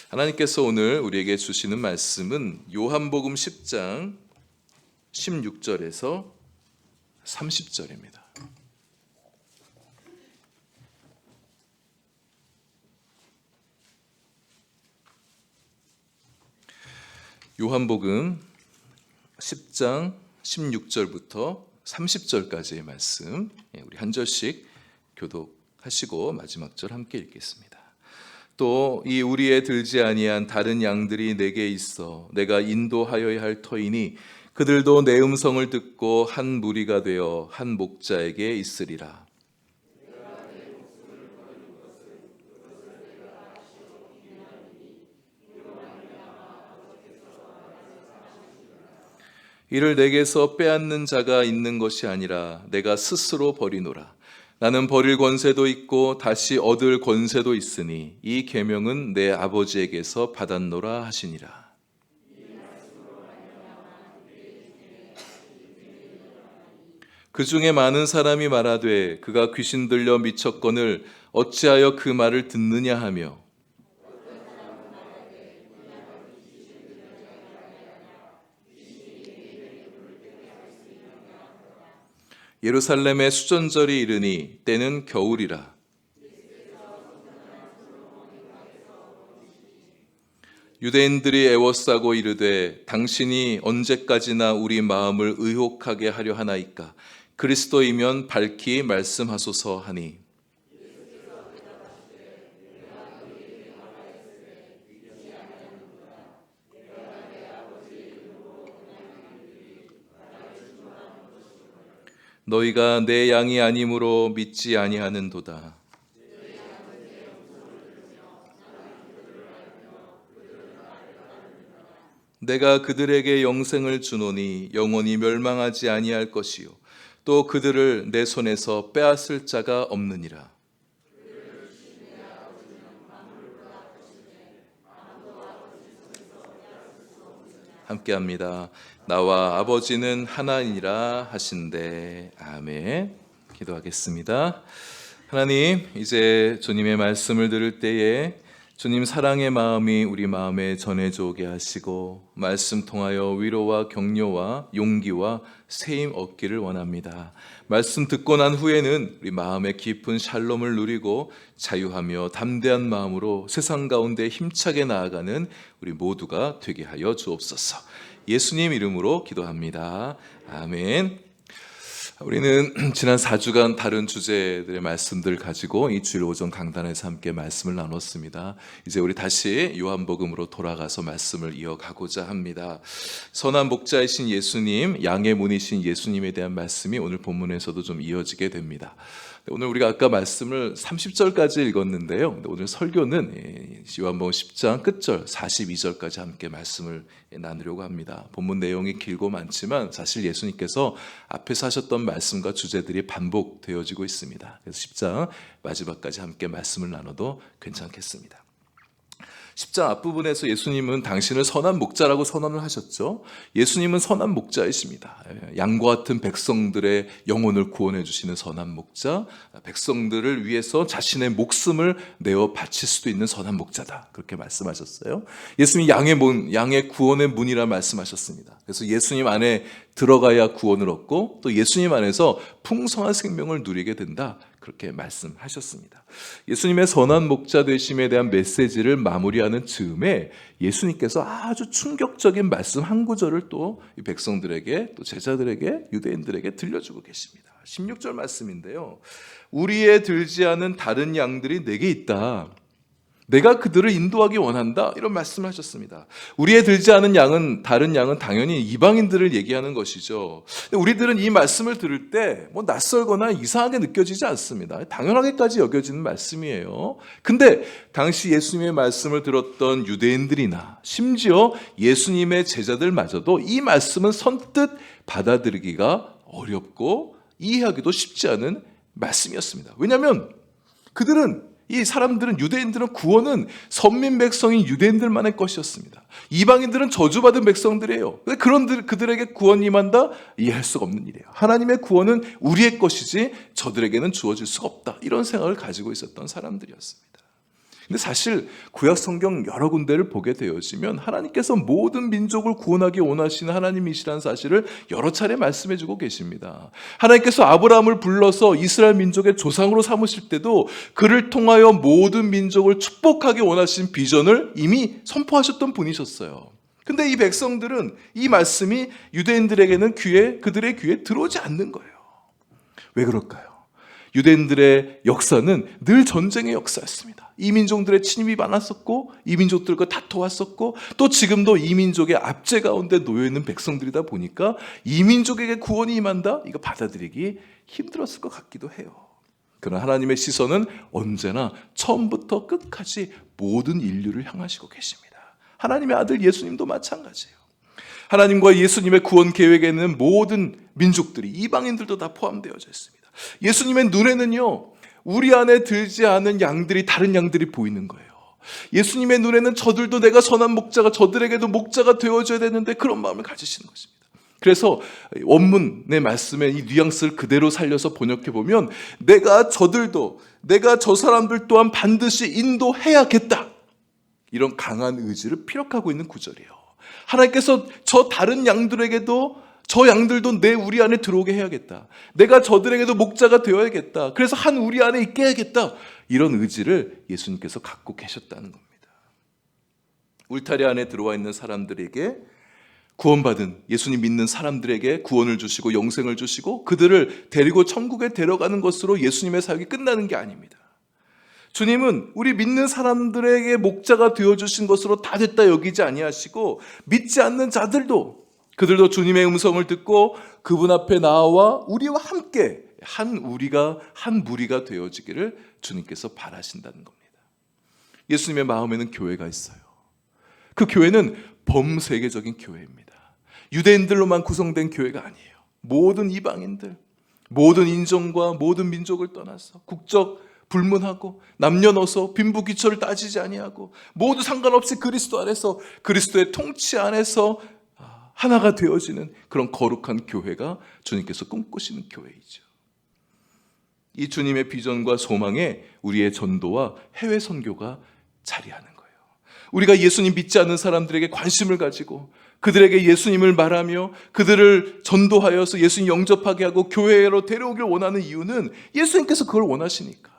하나님께서 오늘 우리에게 주시는 말씀은 요한복음 10장 16절에서 30절입니다. 요한복음 10장 16절부터 30절까지의 말씀, 우리 한 절씩 교독하시고 마지막 절 함께 읽겠습니다. 또 이 우리에 들지 아니한 다른 양들이 내게 있어 내가 인도하여야 할 터이니 그들도 내 음성을 듣고 한 무리가 되어 한 목자에게 있으리라. 이를 내게서 빼앗는 자가 있는 것이 아니라 내가 스스로 버리노라. 나는 버릴 권세도 있고 다시 얻을 권세도 있으니 이 계명은 내 아버지에게서 받았노라 하시니라. 그 중에 많은 사람이 말하되 그가 귀신 들려 미쳤거늘 어찌하여 그 말을 듣느냐 하며 예루살렘의 수전절이 이르니 때는 겨울이라. 유대인들이 애워싸고 이르되 당신이 언제까지나 우리 마음을 의혹하게 하려 하나이까. 그리스도이면 밝히 말씀하소서 하니 너희가 내 양이 아니므로 믿지 아니하는도다. 내가 그들에게 영생을 주노니 영원히 멸망하지 아니할 것이요 또 그들을 내 손에서 빼앗을 자가 없느니라. 함께합니다. 나와 아버지는 하나이니라 하신대. 아멘. 기도하겠습니다. 하나님, 이제 주님의 말씀을 들을 때에 주님 사랑의 마음이 우리 마음에 전해져 오게 하시고 말씀 통하여 위로와 격려와 용기와 세임 얻기를 원합니다. 말씀 듣고 난 후에는 우리 마음의 깊은 샬롬을 누리고 자유하며 담대한 마음으로 세상 가운데 힘차게 나아가는 우리 모두가 되게 하여 주옵소서. 예수님 이름으로 기도합니다. 아멘. 우리는 지난 4주간 다른 주제들의 말씀들을 가지고 이 주일 오전 강단에서 함께 말씀을 나눴습니다. 이제 우리 다시 요한복음으로 돌아가서 말씀을 이어가고자 합니다. 선한 목자이신 예수님, 양의 문이신 예수님에 대한 말씀이 오늘 본문에서도 좀 이어지게 됩니다. 오늘 우리가 아까 말씀을 30절까지 읽었는데요. 오늘 설교는 요한복음 10장 끝절 42절까지 함께 말씀을 나누려고 합니다. 본문 내용이 길고 많지만 사실 예수님께서 앞에서 하셨던 말씀과 주제들이 반복되어지고 있습니다. 그래서 10장 마지막까지 함께 말씀을 나눠도 괜찮겠습니다. 10장 앞부분에서 예수님은 당신을 선한 목자라고 선언을 하셨죠. 예수님은 선한 목자이십니다. 양과 같은 백성들의 영혼을 구원해 주시는 선한 목자, 백성들을 위해서 자신의 목숨을 내어 바칠 수도 있는 선한 목자다, 그렇게 말씀하셨어요. 예수님이 양의 구원의 문이라 말씀하셨습니다. 그래서 예수님 안에 들어가야 구원을 얻고 또 예수님 안에서 풍성한 생명을 누리게 된다, 그렇게 말씀하셨습니다. 예수님의 선한 목자 되심에 대한 메시지를 마무리하는 즈음에 예수님께서 아주 충격적인 말씀 한 구절을 또 이 백성들에게 또 제자들에게 유대인들에게 들려주고 계십니다. 16절 말씀인데요. 우리에 들지 않은 다른 양들이 내게 있다. 내가 그들을 인도하기 원한다, 이런 말씀을 하셨습니다. 우리에 들지 않은 양은, 다른 양은 당연히 이방인들을 얘기하는 것이죠. 우리들은 이 말씀을 들을 때 낯설거나 이상하게 느껴지지 않습니다. 당연하게까지 여겨지는 말씀이에요. 근데 당시 예수님의 말씀을 들었던 유대인들이나 심지어 예수님의 제자들마저도 이 말씀은 선뜻 받아들이기가 어렵고 이해하기도 쉽지 않은 말씀이었습니다. 왜냐하면 이 사람들은, 유대인들은 구원은 선민 백성인 유대인들만의 것이었습니다. 이방인들은 저주받은 백성들이에요. 근데 그들에게 구원이 임한다? 이해할 수가 없는 일이에요. 하나님의 구원은 우리의 것이지 저들에게는 주어질 수가 없다, 이런 생각을 가지고 있었던 사람들이었습니다. 근데 사실 구약 성경 여러 군데를 보게 되어지면 하나님께서 모든 민족을 구원하기 원하시는 하나님이시라는 사실을 여러 차례 말씀해 주고 계십니다. 하나님께서 아브라함을 불러서 이스라엘 민족의 조상으로 삼으실 때도 그를 통하여 모든 민족을 축복하기 원하신 비전을 이미 선포하셨던 분이셨어요. 근데 이 백성들은 이 말씀이 유대인들에게는 그들의 귀에 들어오지 않는 거예요. 왜 그럴까요? 유대인들의 역사는 늘 전쟁의 역사였습니다. 이민족들의 침입이 많았었고 이민족들과 다퉈왔었고 또 지금도 이민족의 압제 가운데 놓여있는 백성들이다 보니까 이민족에게 구원이 임한다? 이거 받아들이기 힘들었을 것 같기도 해요. 그러나 하나님의 시선은 언제나 처음부터 끝까지 모든 인류를 향하시고 계십니다. 하나님의 아들 예수님도 마찬가지예요. 하나님과 예수님의 구원 계획에는 모든 민족들이 이방인들도 다 포함되어져 있습니다. 예수님의 눈에는요, 우리 안에 들지 않은 양들이 다른 양들이 보이는 거예요. 예수님의 눈에는 저들도 내가 선한 목자가 저들에게도 목자가 되어줘야 되는데 그런 마음을 가지시는 것입니다. 그래서 원문의 말씀에 이 뉘앙스를 그대로 살려서 번역해 보면 내가 저 사람들 또한 반드시 인도해야겠다, 이런 강한 의지를 피력하고 있는 구절이에요. 하나님께서 저 다른 양들에게도 저 양들도 우리 안에 들어오게 해야겠다. 내가 저들에게도 목자가 되어야겠다. 그래서 한 우리 안에 있게 해야겠다. 이런 의지를 예수님께서 갖고 계셨다는 겁니다. 울타리 안에 들어와 있는 사람들에게, 구원받은 예수님 믿는 사람들에게 구원을 주시고 영생을 주시고 그들을 데리고 천국에 데려가는 것으로 예수님의 사역이 끝나는 게 아닙니다. 주님은 우리 믿는 사람들에게 목자가 되어주신 것으로 다 됐다 여기지 아니하시고 믿지 않는 자들도, 그들도 주님의 음성을 듣고 그분 앞에 나와 우리와 함께 한 무리가 되어지기를 주님께서 바라신다는 겁니다. 예수님의 마음에는 교회가 있어요. 그 교회는 범세계적인 교회입니다. 유대인들로만 구성된 교회가 아니에요. 모든 이방인들, 모든 인종과 모든 민족을 떠나서 국적 불문하고 남녀노소 빈부귀초를 따지지 아니하고 모두 상관없이 그리스도 안에서, 그리스도의 통치 안에서 하나가 되어지는 그런 거룩한 교회가 주님께서 꿈꾸시는 교회이죠. 이 주님의 비전과 소망에 우리의 전도와 해외 선교가 자리하는 거예요. 우리가 예수님 믿지 않는 사람들에게 관심을 가지고 그들에게 예수님을 말하며 그들을 전도하여서 예수님 영접하게 하고 교회로 데려오길 원하는 이유는 예수님께서 그걸 원하시니까.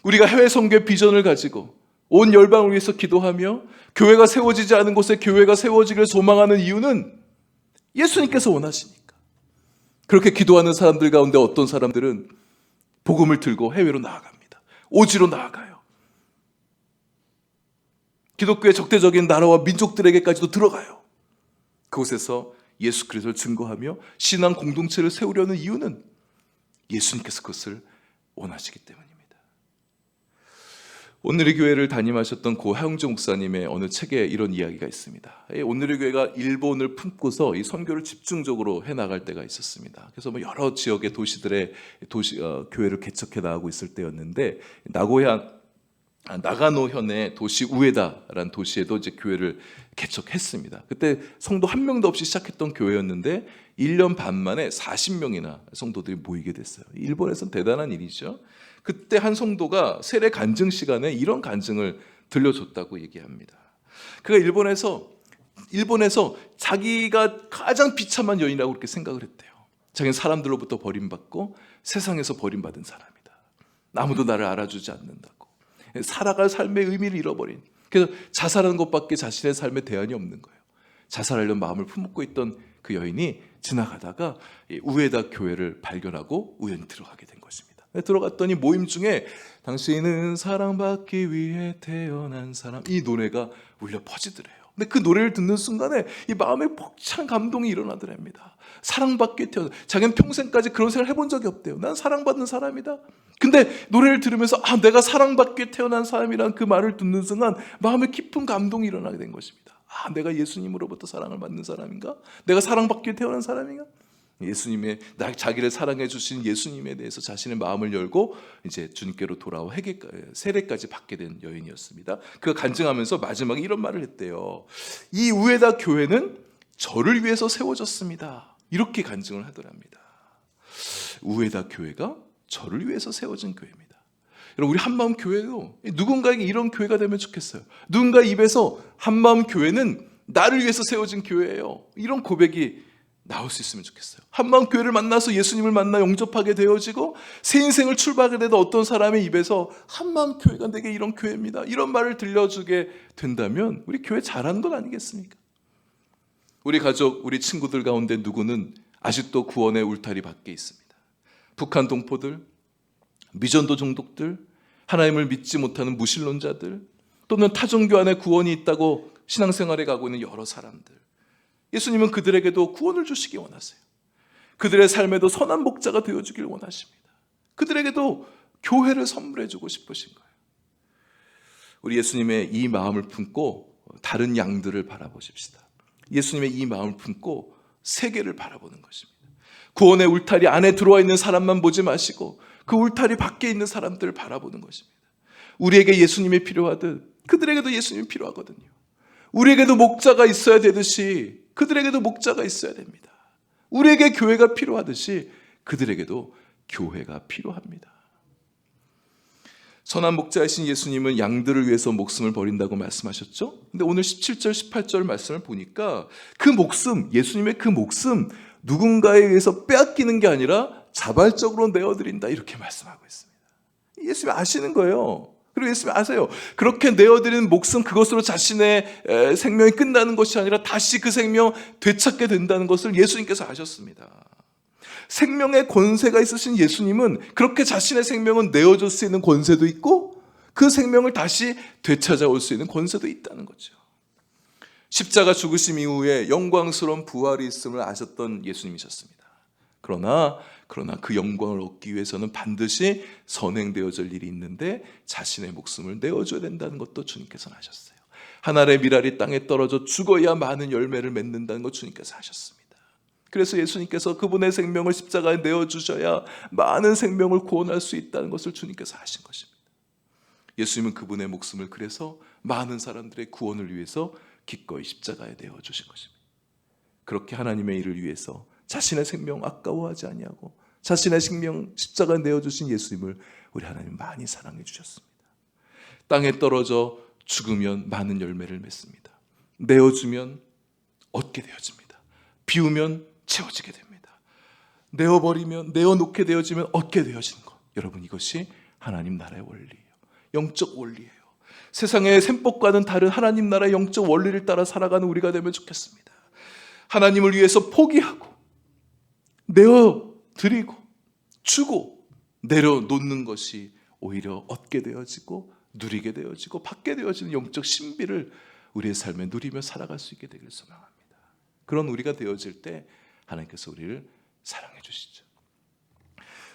우리가 해외 선교의 비전을 가지고 온 열방을 위해서 기도하며 교회가 세워지지 않은 곳에 교회가 세워지기를 소망하는 이유는 예수님께서 원하시니까. 그렇게 기도하는 사람들 가운데 어떤 사람들은 복음을 들고 해외로 나아갑니다. 오지로 나아가요. 기독교의 적대적인 나라와 민족들에게까지도 들어가요. 그곳에서 예수 그리스도를 증거하며 신앙 공동체를 세우려는 이유는 예수님께서 그것을 원하시기 때문입니다. 오늘의 교회를 담임하셨던 고 하용조 목사님의 어느 책에 이런 이야기가 있습니다. 오늘의 교회가 일본을 품고서 이 선교를 집중적으로 해나갈 때가 있었습니다. 그래서 여러 지역의 도시들의 교회를 개척해 나가고 있을 때였는데, 나가노현의 도시 우에다라는 도시에도 이제 교회를 개척했습니다. 그때 성도 한 명도 없이 시작했던 교회였는데 1년 반 만에 40명이나 성도들이 모이게 됐어요. 일본에서는 대단한 일이죠. 그때 한 성도가 세례 간증 시간에 이런 간증을 들려줬다고 얘기합니다. 그가 일본에서 자기가 가장 비참한 여인이라고 그렇게 생각을 했대요. 자기는 사람들로부터 버림받고 세상에서 버림받은 사람이다. 아무도 나를 알아주지 않는다고. 살아갈 삶의 의미를 잃어버린, 그래서 자살하는 것밖에 자신의 삶에 대안이 없는 거예요. 자살하려는 마음을 품고 있던 그 여인이 지나가다가 우에다 교회를 발견하고 우연히 들어가게 된 것입니다. 들어갔더니 모임 중에 당신은 사랑받기 위해 태어난 사람, 이 노래가 울려 퍼지더래요. 근데 그 노래를 듣는 순간에 이 마음에 벅찬 감동이 일어나더랍니다. 사랑받기 태어난, 자기는 평생까지 그런 생각을 해본 적이 없대요. 난 사랑받는 사람이다. 근데 노래를 들으면서 내가 사랑받기 태어난 사람이란 그 말을 듣는 순간 마음에 깊은 감동이 일어나게 된 것입니다. 내가 예수님으로부터 사랑을 받는 사람인가? 내가 사랑받기 태어난 사람인가? 예수님의 자기를 사랑해 주신 예수님에 대해서 자신의 마음을 열고 이제 주님께로 돌아와 세례까지 받게 된 여인이었습니다. 그가 간증하면서 마지막에 이런 말을 했대요. 이 우에다 교회는 저를 위해서 세워졌습니다. 이렇게 간증을 하더랍니다. 우에다 교회가 저를 위해서 세워진 교회입니다. 여러분, 우리 한마음 교회도 누군가에게 이런 교회가 되면 좋겠어요. 누군가 입에서 한마음 교회는 나를 위해서 세워진 교회예요, 이런 고백이 나올 수 있으면 좋겠어요. 한마음 교회를 만나서 예수님을 만나 영접하게 되어지고 새 인생을 출발하게 되던 어떤 사람의 입에서 한마음 교회가 내게 이런 교회입니다, 이런 말을 들려주게 된다면 우리 교회 잘하는 것 아니겠습니까? 우리 가족, 우리 친구들 가운데 누구는 아직도 구원의 울타리 밖에 있습니다. 북한 동포들, 미전도 종독들, 하나님을 믿지 못하는 무신론자들, 또는 타종교 안에 구원이 있다고 신앙생활에 가고 있는 여러 사람들, 예수님은 그들에게도 구원을 주시기 원하세요. 그들의 삶에도 선한 목자가 되어주길 원하십니다. 그들에게도 교회를 선물해 주고 싶으신 거예요. 우리 예수님의 이 마음을 품고 다른 양들을 바라보십시다. 예수님의 이 마음을 품고 세계를 바라보는 것입니다. 구원의 울타리 안에 들어와 있는 사람만 보지 마시고 그 울타리 밖에 있는 사람들을 바라보는 것입니다. 우리에게 예수님이 필요하듯 그들에게도 예수님이 필요하거든요. 우리에게도 목자가 있어야 되듯이 그들에게도 목자가 있어야 됩니다. 우리에게 교회가 필요하듯이 그들에게도 교회가 필요합니다. 선한 목자이신 예수님은 양들을 위해서 목숨을 버린다고 말씀하셨죠? 근데 오늘 17절, 18절 말씀을 보니까 그 목숨, 예수님의 그 목숨, 누군가에 의해서 빼앗기는 게 아니라 자발적으로 내어드린다, 이렇게 말씀하고 있습니다. 예수님이 아시는 거예요. 그리고 예수님이 아세요. 그렇게 내어드리는 목숨, 그것으로 자신의 생명이 끝나는 것이 아니라 다시 그 생명 되찾게 된다는 것을 예수님께서 아셨습니다. 생명의 권세가 있으신 예수님은 그렇게 자신의 생명을 내어줄 수 있는 권세도 있고 그 생명을 다시 되찾아올 수 있는 권세도 있다는 거죠. 십자가 죽으심 이후에 영광스러운 부활이 있음을 아셨던 예수님이셨습니다. 그러나 그 영광을 얻기 위해서는 반드시 선행되어질 일이 있는데 자신의 목숨을 내어줘야 된다는 것도 주님께서는 아셨어요. 하늘의 밀알이 땅에 떨어져 죽어야 많은 열매를 맺는다는 것 주님께서 아셨습니다. 그래서 예수님께서 그분의 생명을 십자가에 내어주셔야 많은 생명을 구원할 수 있다는 것을 주님께서 하신 것입니다. 예수님은 그분의 목숨을 그래서 많은 사람들의 구원을 위해서 기꺼이 십자가에 내어주신 것입니다. 그렇게 하나님의 일을 위해서 자신의 생명 아까워하지 아니하고 자신의 생명 십자가에 내어주신 예수님을 우리 하나님 많이 사랑해 주셨습니다. 땅에 떨어져 죽으면 많은 열매를 맺습니다. 내어주면 얻게 되어집니다. 비우면 채워지게 됩니다. 내어놓게 되어지면 얻게 되어지는 것, 여러분, 이것이 하나님 나라의 원리예요. 영적 원리예요. 세상의 셈법과는 다른 하나님 나라의 영적 원리를 따라 살아가는 우리가 되면 좋겠습니다. 하나님을 위해서 포기하고 내어드리고 주고 내려놓는 것이 오히려 얻게 되어지고 누리게 되어지고 받게 되어지는 영적 신비를 우리의 삶에 누리며 살아갈 수 있게 되길 소망합니다. 그런 우리가 되어질 때 하나님께서 우리를 사랑해 주시죠.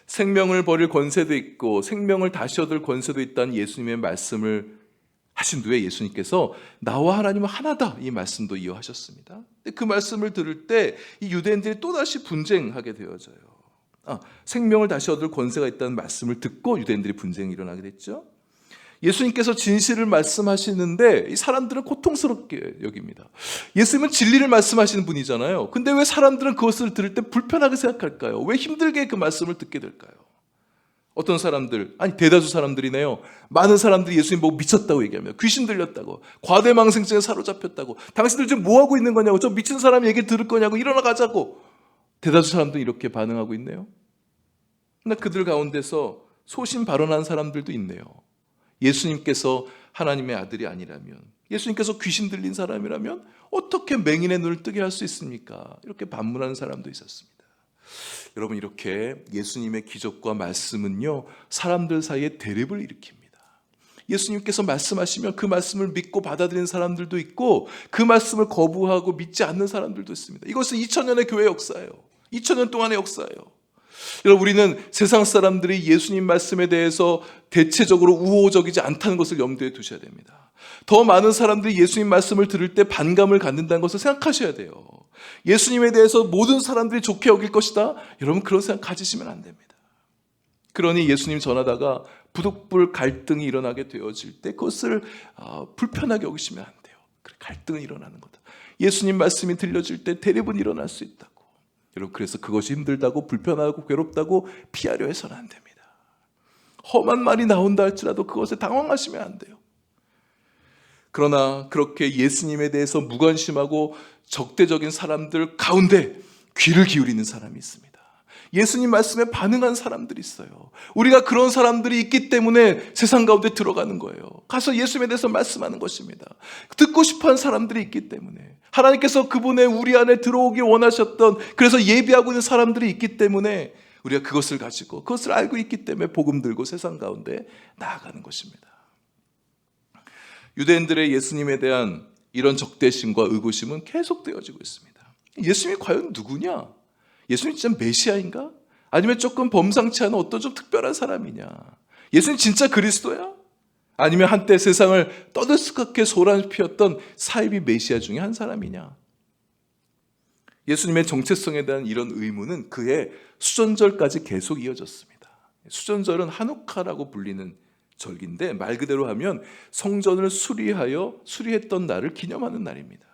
생명을 버릴 권세도 있고 생명을 다시 얻을 권세도 있다는 예수님의 말씀을 하신 후에 예수님께서 나와 하나님은 하나다, 이 말씀도 이어하셨습니다. 그 말씀을 들을 때 이 유대인들이 또다시 분쟁하게 되어져요. 생명을 다시 얻을 권세가 있다는 말씀을 듣고 유대인들이 분쟁이 일어나게 됐죠. 예수님께서 진실을 말씀하시는데 이 사람들은 고통스럽게 여깁니다. 예수님은 진리를 말씀하시는 분이잖아요. 근데 왜 사람들은 그것을 들을 때 불편하게 생각할까요? 왜 힘들게 그 말씀을 듣게 될까요? 어떤 사람들, 대다수 사람들이네요, 많은 사람들이 예수님 보고 미쳤다고 얘기합니다. 귀신 들렸다고, 과대망상증에 사로잡혔다고, 당신들 지금 뭐하고 있는 거냐고, 저 미친 사람 얘기 들을 거냐고, 일어나 가자고. 대다수 사람들이 이렇게 반응하고 있네요. 그러나 그들 가운데서 소신 발언한 사람들도 있네요. 예수님께서 하나님의 아들이 아니라면, 예수님께서 귀신 들린 사람이라면 어떻게 맹인의 눈을 뜨게 할 수 있습니까? 이렇게 반문하는 사람도 있었습니다. 여러분, 이렇게 예수님의 기적과 말씀은요, 사람들 사이에 대립을 일으킵니다. 예수님께서 말씀하시면 그 말씀을 믿고 받아들이는 사람들도 있고 그 말씀을 거부하고 믿지 않는 사람들도 있습니다. 이것은 2000년의 교회 역사예요. 2000년 동안의 역사예요. 여러분, 우리는 세상 사람들이 예수님 말씀에 대해서 대체적으로 우호적이지 않다는 것을 염두에 두셔야 됩니다. 더 많은 사람들이 예수님 말씀을 들을 때 반감을 갖는다는 것을 생각하셔야 돼요. 예수님에 대해서 모든 사람들이 좋게 여길 것이다, 여러분, 그런 생각 가지시면 안 됩니다. 그러니 예수님 전하다가 부득불 갈등이 일어나게 되어질 때 그것을 불편하게 여기시면 안 돼요. 그래, 갈등은 일어나는 거다. 예수님 말씀이 들려질 때 대립은 일어날 수 있다고. 여러분, 그래서 그것이 힘들다고 불편하고 괴롭다고 피하려 해서는 안 됩니다. 험한 말이 나온다 할지라도 그것에 당황하시면 안 돼요. 그러나 그렇게 예수님에 대해서 무관심하고 적대적인 사람들 가운데 귀를 기울이는 사람이 있습니다. 예수님 말씀에 반응한 사람들이 있어요. 우리가 그런 사람들이 있기 때문에 세상 가운데 들어가는 거예요. 가서 예수님에 대해서 말씀하는 것입니다. 듣고 싶어하는 사람들이 있기 때문에, 하나님께서 그분의 우리 안에 들어오길 원하셨던, 그래서 예비하고 있는 사람들이 있기 때문에 우리가 그것을 가지고, 그것을 알고 있기 때문에 복음 들고 세상 가운데 나아가는 것입니다. 유대인들의 예수님에 대한 이런 적대심과 의구심은 계속되어지고 있습니다. 예수님이 과연 누구냐? 예수님 진짜 메시아인가? 아니면 조금 범상치 않은 어떤 좀 특별한 사람이냐? 예수님 진짜 그리스도야? 아니면 한때 세상을 떠들썩하게 소란을 피웠던 사이비 메시아 중에 한 사람이냐? 예수님의 정체성에 대한 이런 의문은 그의 수전절까지 계속 이어졌습니다. 수전절은 하누카라고 불리는 절기인데, 말 그대로 하면 성전을 수리했던 날을 기념하는 날입니다.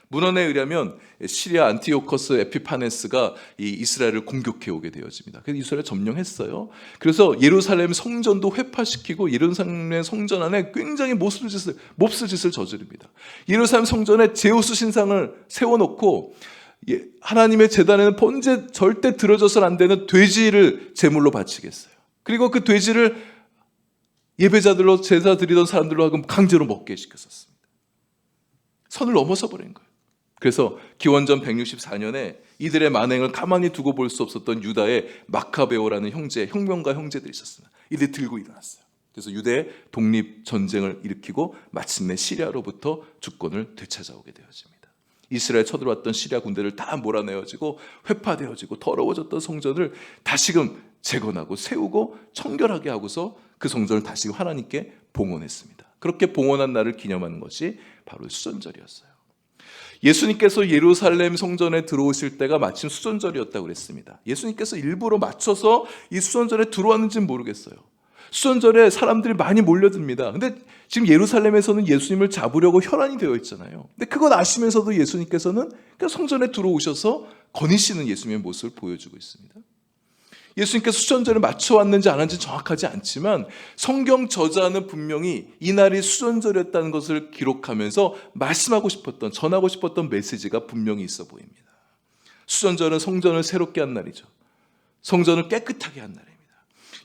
문헌에 의하면 시리아 안티오커스 에피파네스가 이 이스라엘을 공격해 오게 되어집니다. 그래서 이스라엘을 점령했어요. 그래서 예루살렘 성전도 회파시키고 예루살렘 성전 안에 굉장히 몹쓸 짓을 저지릅니다. 예루살렘 성전에 제우스 신상을 세워놓고 하나님의 제단에는 번제 절대 들어져서는 안 되는 돼지를 제물로 바치겠어요. 그리고 그 돼지를 예배자들로 제사 드리던 사람들로 하여금 강제로 먹게 시켰었습니다. 선을 넘어서 버린 거예요. 그래서 기원전 164년에 이들의 만행을 가만히 두고 볼 수 없었던 유다의 마카베오라는 혁명가 형제들이 있었습니다. 이들이 들고 일어났어요. 그래서 유대의 독립 전쟁을 일으키고 마침내 시리아로부터 주권을 되찾아오게 되어집니다. 이스라엘 쳐들어왔던 시리아 군대를 다 몰아내어지고 회파되어지고 더러워졌던 성전을 다시금 재건하고 세우고 청결하게 하고서 그 성전을 다시금 하나님께 봉헌했습니다. 그렇게 봉헌한 날을 기념하는 것이 바로 수전절이었어요. 예수님께서 예루살렘 성전에 들어오실 때가 마침 수전절이었다고 그랬습니다. 예수님께서 일부러 맞춰서 이 수전절에 들어왔는지는 모르겠어요. 수전절에 사람들이 많이 몰려듭니다. 근데 지금 예루살렘에서는 예수님을 잡으려고 혈안이 되어 있잖아요. 근데 그걸 아시면서도 예수님께서는 그냥 성전에 들어오셔서 거니시는 예수님의 모습을 보여주고 있습니다. 예수님께서 수전절에 맞춰왔는지 안 왔는지 정확하지 않지만 성경 저자는 분명히 이날이 수전절이었다는 것을 기록하면서 말씀하고 싶었던, 전하고 싶었던 메시지가 분명히 있어 보입니다. 수전절은 성전을 새롭게 한 날이죠. 성전을 깨끗하게 한 날입니다.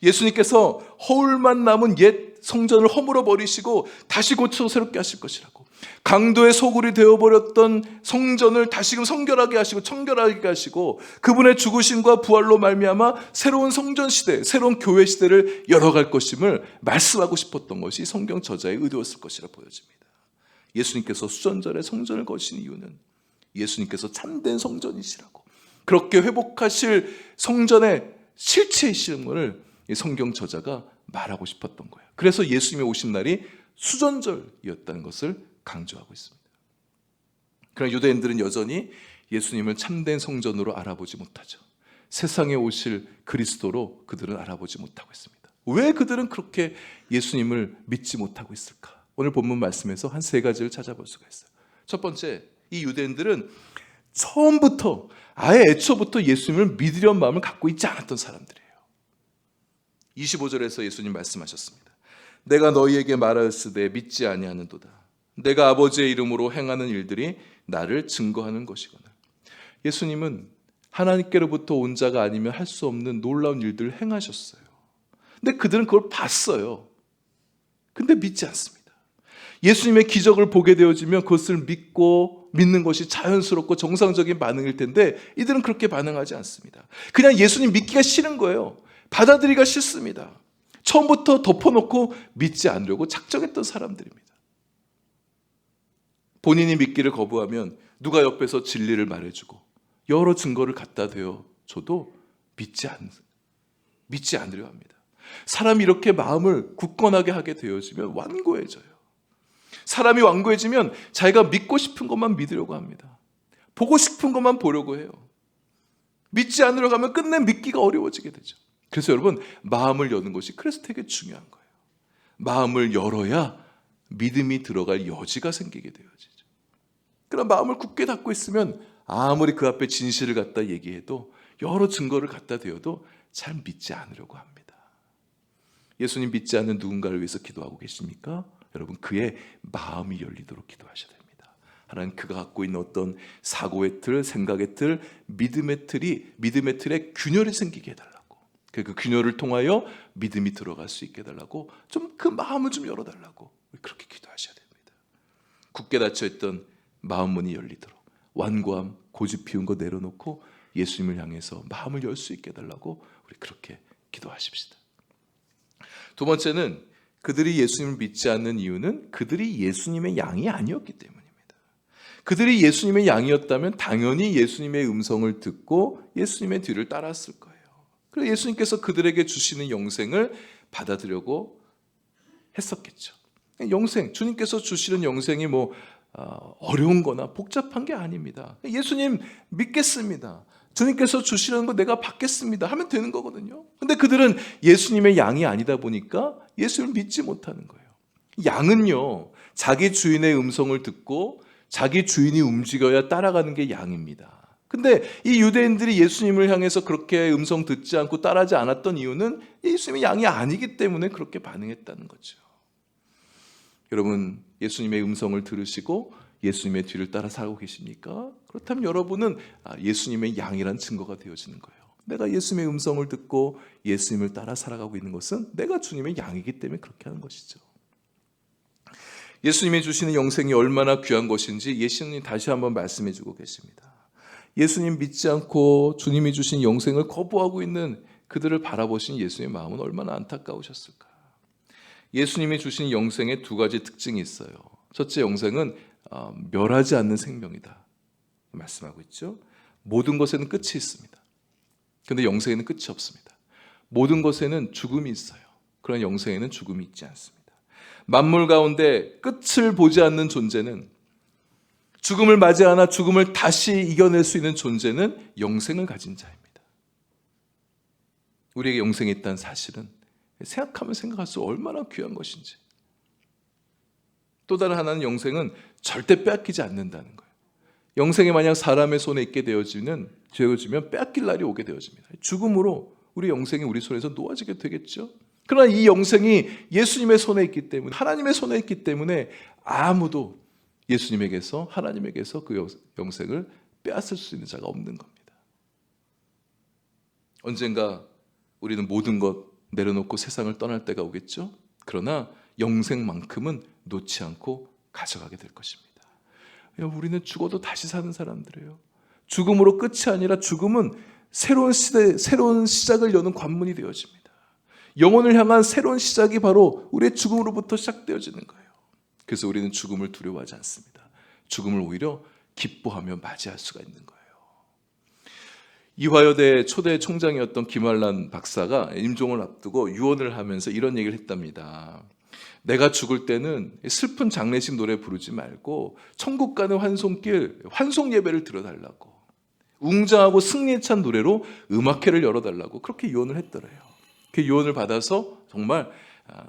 예수님께서 허울만 남은 옛 성전을 허물어 버리시고 다시 고쳐 새롭게 하실 것이라고, 강도의 소굴이 되어버렸던 성전을 다시금 성결하게 하시고 청결하게 하시고 그분의 죽으심과 부활로 말미암아 새로운 성전 시대, 새로운 교회 시대를 열어갈 것임을 말씀하고 싶었던 것이 성경 저자의 의도였을 것이라 보여집니다. 예수님께서 수전절에 성전을 거신 이유는 예수님께서 참된 성전이시라고, 그렇게 회복하실 성전의 실체이시는 것을 성경 저자가 말하고 싶었던 거예요. 그래서 예수님의 오신 날이 수전절이었다는 것을 강조하고 있습니다. 그러나 유대인들은 여전히 예수님을 참된 성전으로 알아보지 못하죠. 세상에 오실 그리스도로 그들은 알아보지 못하고 있습니다. 왜 그들은 그렇게 예수님을 믿지 못하고 있을까? 오늘 본문 말씀에서 한 세 가지를 찾아볼 수가 있어요. 첫 번째, 이 유대인들은 처음부터, 아예 애초부터 예수님을 믿으려는 마음을 갖고 있지 않았던 사람들이에요. 25절에서 예수님 말씀하셨습니다. 내가 너희에게 말하였으되 믿지 아니하는도다. 내가 아버지의 이름으로 행하는 일들이 나를 증거하는 것이거늘. 예수님은 하나님께로부터 온 자가 아니면 할 수 없는 놀라운 일들을 행하셨어요. 근데 그들은 그걸 봤어요. 근데 믿지 않습니다. 예수님의 기적을 보게 되어지면 그것을 믿는 것이 자연스럽고 정상적인 반응일 텐데 이들은 그렇게 반응하지 않습니다. 그냥 예수님 믿기가 싫은 거예요. 받아들이기가 싫습니다. 처음부터 덮어놓고 믿지 않으려고 작정했던 사람들입니다. 본인이 믿기를 거부하면 누가 옆에서 진리를 말해주고 여러 증거를 갖다 대어줘도 믿지 않으려 합니다. 사람이 이렇게 마음을 굳건하게 하게 되어지면 완고해져요. 사람이 완고해지면 자기가 믿고 싶은 것만 믿으려고 합니다. 보고 싶은 것만 보려고 해요. 믿지 않으려고 하면 끝내 믿기가 어려워지게 되죠. 그래서 여러분, 마음을 여는 것이 그래서 되게 중요한 거예요. 마음을 열어야 믿음이 들어갈 여지가 생기게 되어지죠. 그러나 마음을 굳게 닫고 있으면 아무리 그 앞에 진실을 갖다 얘기해도 여러 증거를 갖다 대어도 잘 믿지 않으려고 합니다. 예수님 믿지 않는 누군가를 위해서 기도하고 계십니까? 여러분, 그의 마음이 열리도록 기도하셔야 됩니다. 하나님, 그가 갖고 있는 어떤 사고의 틀, 생각의 틀, 믿음의 틀에 균열이 생기게 해달라고, 그 균열을 통하여 믿음이 들어갈 수 있게 해달라고, 좀 그 마음을 좀 열어달라고 그렇게 기도하셔야 됩니다. 굳게 닫혀있던 마음 문이 열리도록, 완고함, 고집 피운 거 내려놓고 예수님을 향해서 마음을 열 수 있게 해달라고 우리 그렇게 기도하십시다. 두 번째는, 그들이 예수님을 믿지 않는 이유는 그들이 예수님의 양이 아니었기 때문입니다. 그들이 예수님의 양이었다면 당연히 예수님의 음성을 듣고 예수님의 뒤를 따랐을 거예요. 그래서 예수님께서 그들에게 주시는 영생을 받아들이려고 했었겠죠. 영생, 주님께서 주시는 영생이 어려운 거나 복잡한 게 아닙니다. 예수님 믿겠습니다, 주님께서 주시는 거 내가 받겠습니다 하면 되는 거거든요. 근데 그들은 예수님의 양이 아니다 보니까 예수님을 믿지 못하는 거예요. 양은요, 자기 주인의 음성을 듣고 자기 주인이 움직여야 따라가는 게 양입니다. 근데 이 유대인들이 예수님을 향해서 그렇게 음성 듣지 않고 따라하지 않았던 이유는 예수님의 양이 아니기 때문에 그렇게 반응했다는 거죠. 여러분, 예수님의 음성을 들으시고 예수님의 뒤를 따라 살고 계십니까? 그렇다면 여러분은 예수님의 양이란 증거가 되어지는 거예요. 내가 예수님의 음성을 듣고 예수님을 따라 살아가고 있는 것은 내가 주님의 양이기 때문에 그렇게 하는 것이죠. 예수님이 주시는 영생이 얼마나 귀한 것인지 예수님이 다시 한번 말씀해 주고 계십니다. 예수님 믿지 않고 주님이 주신 영생을 거부하고 있는 그들을 바라보신 예수님의 마음은 얼마나 안타까우셨을까. 예수님이 주신 영생에 두 가지 특징이 있어요. 첫째, 영생은 멸하지 않는 생명이다 말씀하고 있죠. 모든 것에는 끝이 있습니다. 그런데 영생에는 끝이 없습니다. 모든 것에는 죽음이 있어요. 그러나 영생에는 죽음이 있지 않습니다. 만물 가운데 끝을 보지 않는 존재는, 죽음을 맞이하나 죽음을 다시 이겨낼 수 있는 존재는 영생을 가진 자입니다. 우리에게 영생이 있다는 사실은 생각하면 생각할수록 얼마나 귀한 것인지. 또 다른 하나는, 영생은 절대 빼앗기지 않는다는 거예요. 영생이 만약 사람의 손에 있게 되어지면 빼앗길 날이 오게 되어집니다. 죽음으로 우리 영생이 우리 손에서 놓아지게 되겠죠. 그러나 이 영생이 예수님의 손에 있기 때문에, 하나님의 손에 있기 때문에 아무도 예수님에게서, 하나님에게서 그 영생을 빼앗을 수 있는 자가 없는 겁니다. 언젠가 우리는 모든 것 내려놓고 세상을 떠날 때가 오겠죠. 그러나 영생만큼은 놓지 않고 가져가게 될 것입니다. 우리는 죽어도 다시 사는 사람들이에요. 죽음으로 끝이 아니라 죽음은 새로운 시대, 새로운 시작을 여는 관문이 되어집니다. 영혼을 향한 새로운 시작이 바로 우리의 죽음으로부터 시작되어지는 거예요. 그래서 우리는 죽음을 두려워하지 않습니다. 죽음을 오히려 기뻐하며 맞이할 수가 있는 거예요. 이화여대 초대 총장이었던 김환란 박사가 임종을 앞두고 유언을 하면서 이런 얘기를 했답니다. 내가 죽을 때는 슬픈 장례식 노래 부르지 말고 천국 가는 환송길, 환송 예배를 들어달라고, 웅장하고 승리에 찬 노래로 음악회를 열어달라고 그렇게 유언을 했더래요. 그 유언을 받아서 정말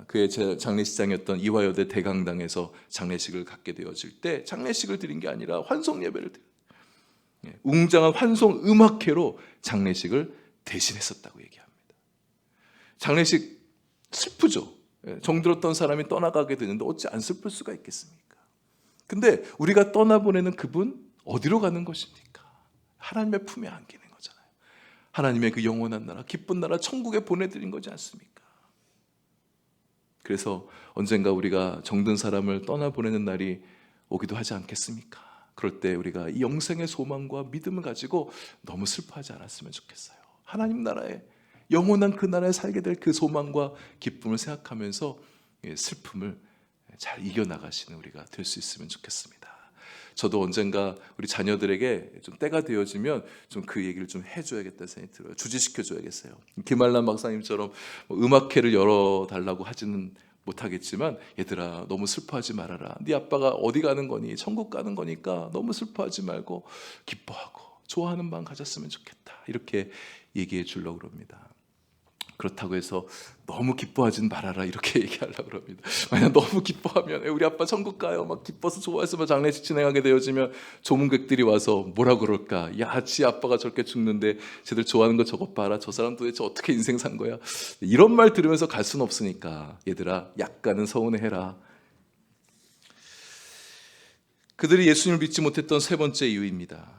그의 장례식장이었던 이화여대 대강당에서 장례식을 갖게 되어질 때 장례식을 드린 게 아니라 환송 예배를 드린, 웅장한 환송 음악회로 장례식을 대신했었다고 얘기합니다. 장례식 슬프죠. 정들었던 사람이 떠나가게 되는데 어찌 안 슬플 수가 있겠습니까? 근데 우리가 떠나보내는 그분 어디로 가는 것입니까? 하나님의 품에 안기는 거잖아요. 하나님의 그 영원한 나라, 기쁜 나라, 천국에 보내드린 거지 않습니까? 그래서 언젠가 우리가 정든 사람을 떠나보내는 날이 오기도 하지 않겠습니까? 그럴 때 우리가 이 영생의 소망과 믿음을 가지고 너무 슬퍼하지 않았으면 좋겠어요. 하나님 나라에, 영원한 그 나라에 살게 될 그 소망과 기쁨을 생각하면서 슬픔을 잘 이겨나가시는 우리가 될 수 있으면 좋겠습니다. 저도 언젠가 우리 자녀들에게 좀 때가 되어지면 좀 그 얘기를 좀 해줘야겠다는 생각이 들어요. 주지시켜줘야겠어요. 김한란 박사님처럼 음악회를 열어달라고 하지는 못하겠지만, 얘들아 너무 슬퍼하지 말아라. 네 아빠가 어디 가는 거니? 천국 가는 거니까 너무 슬퍼하지 말고 기뻐하고 좋아하는 마음 가졌으면 좋겠다. 이렇게 얘기해 주려고 그럽니다. 그렇다고 해서 너무 기뻐하진 말아라 이렇게 얘기하려고 그럽니다. 만약 너무 기뻐하면 우리 아빠 천국 가요 막 기뻐서 좋아해서 막 장례식 진행하게 되어지면 조문객들이 와서 뭐라 그럴까? 야, 지 아빠가 저렇게 죽는데 쟤들 좋아하는 거 저것 봐라. 저 사람 도대체 어떻게 인생 산 거야? 이런 말 들으면서 갈 수는 없으니까 얘들아 약간은 서운해해라. 그들이 예수님을 믿지 못했던 세 번째 이유입니다.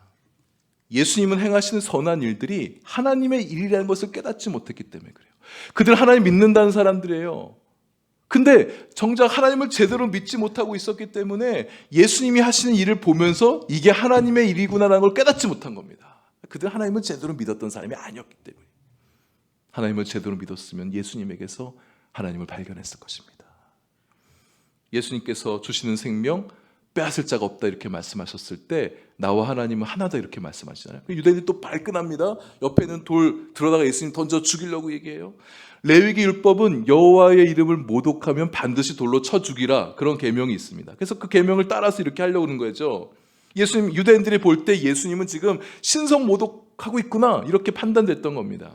예수님은 행하시는 선한 일들이 하나님의 일이라는 것을 깨닫지 못했기 때문에 그래요. 그들 하나님 믿는다는 사람들이에요. 근데 정작 하나님을 제대로 믿지 못하고 있었기 때문에 예수님이 하시는 일을 보면서 이게 하나님의 일이구나라는 걸 깨닫지 못한 겁니다. 그들 하나님을 제대로 믿었던 사람이 아니었기 때문에. 하나님을 제대로 믿었으면 예수님에게서 하나님을 발견했을 것입니다. 예수님께서 주시는 생명 빼앗을 자가 없다 이렇게 말씀하셨을 때 나와 하나님은 하나다 이렇게 말씀하시잖아요. 유대인들이 또 발끈합니다. 옆에는 돌 들어다가 예수님 던져 죽이려고 얘기해요. 레위기 율법은 여호와의 이름을 모독하면 반드시 돌로 쳐 죽이라 그런 계명이 있습니다. 그래서 그 계명을 따라서 이렇게 하려고 하는 거죠. 예수님 유대인들이 볼 때 예수님은 지금 신성 모독하고 있구나 이렇게 판단됐던 겁니다.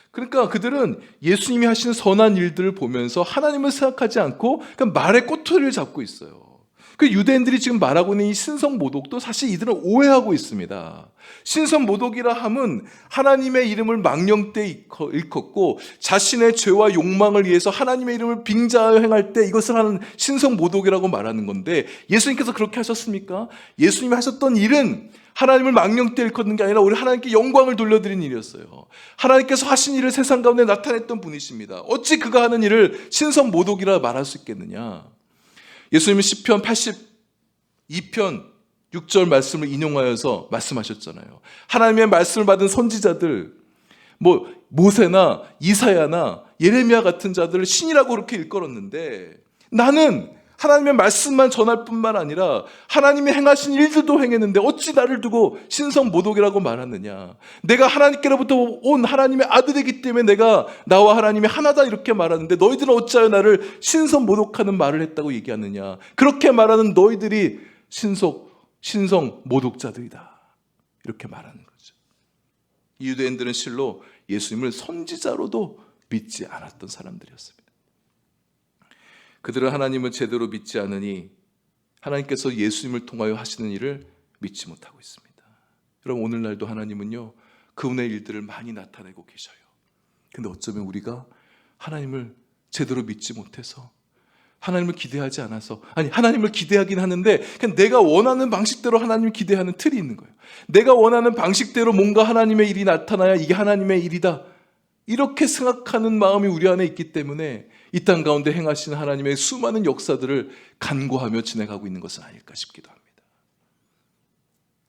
그러니까 그들은 예수님이 하시는 선한 일들을 보면서 하나님을 생각하지 않고 그냥 말의 꼬투리를 잡고 있어요. 그 유대인들이 지금 말하고 있는 이 신성 모독도 사실 이들은 오해하고 있습니다. 신성 모독이라 함은 하나님의 이름을 망령되이 일컫고 자신의 죄와 욕망을 위해서 하나님의 이름을 빙자하여 행할 때 이것을 하는 신성 모독이라고 말하는 건데 예수님께서 그렇게 하셨습니까? 예수님이 하셨던 일은 하나님을 망령되이 일컫는 게 아니라 우리 하나님께 영광을 돌려드리는 일이었어요. 하나님께서 하신 일을 세상 가운데 나타냈던 분이십니다. 어찌 그가 하는 일을 신성 모독이라 말할 수 있겠느냐? 예수님은 시편 82편 6절 말씀을 인용하여서 말씀하셨잖아요. 하나님의 말씀을 받은 선지자들, 모세나 이사야나 예레미야 같은 자들을 신이라고 그렇게 일컬었는데 나는 하나님의 말씀만 전할 뿐만 아니라 하나님이 행하신 일들도 행했는데 어찌 나를 두고 신성 모독이라고 말하느냐. 내가 하나님께로부터 온 하나님의 아들이기 때문에 내가 나와 하나님이 하나다 이렇게 말하는데 너희들은 어찌하여 나를 신성 모독하는 말을 했다고 얘기하느냐. 그렇게 말하는 너희들이 신성 모독자들이다 이렇게 말하는 거죠. 이 유대인들은 실로 예수님을 선지자로도 믿지 않았던 사람들이었습니다. 그들은 하나님을 제대로 믿지 않으니 하나님께서 예수님을 통하여 하시는 일을 믿지 못하고 있습니다. 여러분 오늘날도 하나님은요 그분의 일들을 많이 나타내고 계셔요. 근데 어쩌면 우리가 하나님을 제대로 믿지 못해서 하나님을 기대하지 않아서 하나님을 기대하긴 하는데 그냥 내가 원하는 방식대로 하나님을 기대하는 틀이 있는 거예요. 내가 원하는 방식대로 뭔가 하나님의 일이 나타나야 이게 하나님의 일이다 이렇게 생각하는 마음이 우리 안에 있기 때문에 이 땅 가운데 행하시는 하나님의 수많은 역사들을 간구하며 지나가고 있는 것은 아닐까 싶기도 합니다.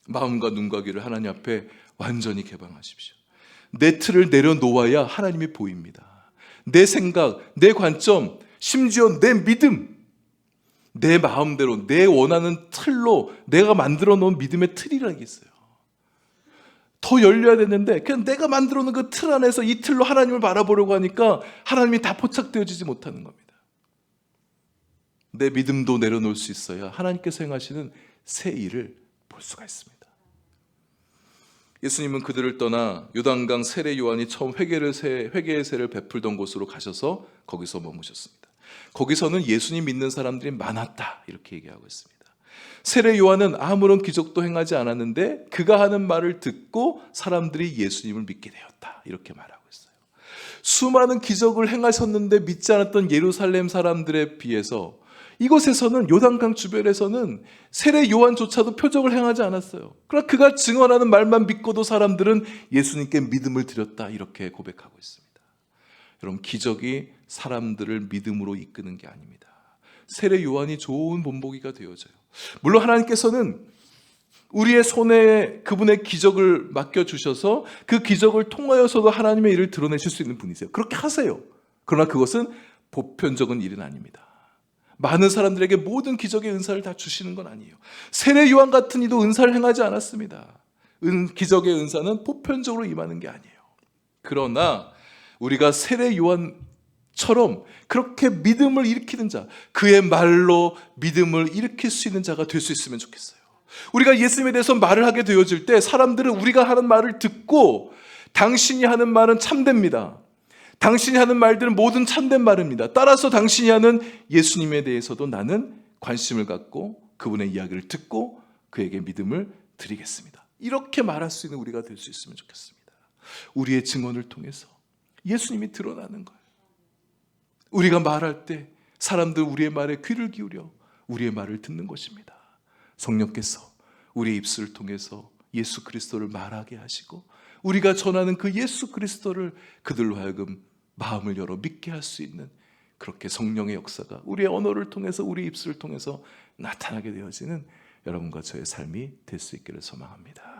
마음과 눈과 귀를 하나님 앞에 완전히 개방하십시오. 내 틀을 내려놓아야 하나님이 보입니다. 내 생각, 내 관점, 심지어 내 믿음, 내 마음대로 내 원하는 틀로 내가 만들어 놓은 믿음의 틀이라는 게 있어요. 더 열려야 되는데 그냥 내가 만들어 놓은 그 틀 안에서 이 틀로 하나님을 바라보려고 하니까 하나님이 다 포착되어지지 못하는 겁니다. 내 믿음도 내려놓을 수 있어야 하나님께서 행하시는 새 일을 볼 수가 있습니다. 예수님은 그들을 떠나 요단강 세례 요한이 처음 회개의 세를 베풀던 곳으로 가셔서 거기서 머무셨습니다. 거기서는 예수님 믿는 사람들이 많았다 이렇게 얘기하고 있습니다. 세례 요한은 아무런 기적도 행하지 않았는데 그가 하는 말을 듣고 사람들이 예수님을 믿게 되었다 이렇게 말하고 있어요. 수많은 기적을 행하셨는데 믿지 않았던 예루살렘 사람들에 비해서 이곳에서는 요단강 주변에서는 세례 요한조차도 표적을 행하지 않았어요. 그러나 그가 증언하는 말만 믿고도 사람들은 예수님께 믿음을 드렸다 이렇게 고백하고 있습니다. 여러분 기적이 사람들을 믿음으로 이끄는 게 아닙니다. 세례 요한이 좋은 본보기가 되어져요. 물론 하나님께서는 우리의 손에 그분의 기적을 맡겨주셔서 그 기적을 통하여서도 하나님의 일을 드러내실 수 있는 분이세요. 그렇게 하세요. 그러나 그것은 보편적인 일은 아닙니다. 많은 사람들에게 모든 기적의 은사를 다 주시는 건 아니에요. 세례 요한 같은 이도 은사를 행하지 않았습니다. 기적의 은사는 보편적으로 임하는 게 아니에요. 그러나 우리가 세례 요한처럼 그렇게 믿음을 일으키는 자, 그의 말로 믿음을 일으킬 수 있는 자가 될 수 있으면 좋겠어요. 우리가 예수님에 대해서 말을 하게 되어질 때 사람들은 우리가 하는 말을 듣고 당신이 하는 말은 참됩니다. 당신이 하는 말들은 모든 참된 말입니다. 따라서 당신이 하는 예수님에 대해서도 나는 관심을 갖고 그분의 이야기를 듣고 그에게 믿음을 드리겠습니다. 이렇게 말할 수 있는 우리가 될 수 있으면 좋겠습니다. 우리의 증언을 통해서 예수님이 드러나는 거예요. 우리가 말할 때 사람들 우리의 말에 귀를 기울여 우리의 말을 듣는 것입니다. 성령께서 우리의 입술을 통해서 예수 그리스도를 말하게 하시고 우리가 전하는 그 예수 그리스도를 그들로 하여금 마음을 열어 믿게 할 수 있는 그렇게 성령의 역사가 우리의 언어를 통해서 우리 입술을 통해서 나타나게 되어지는 여러분과 저의 삶이 될 수 있기를 소망합니다.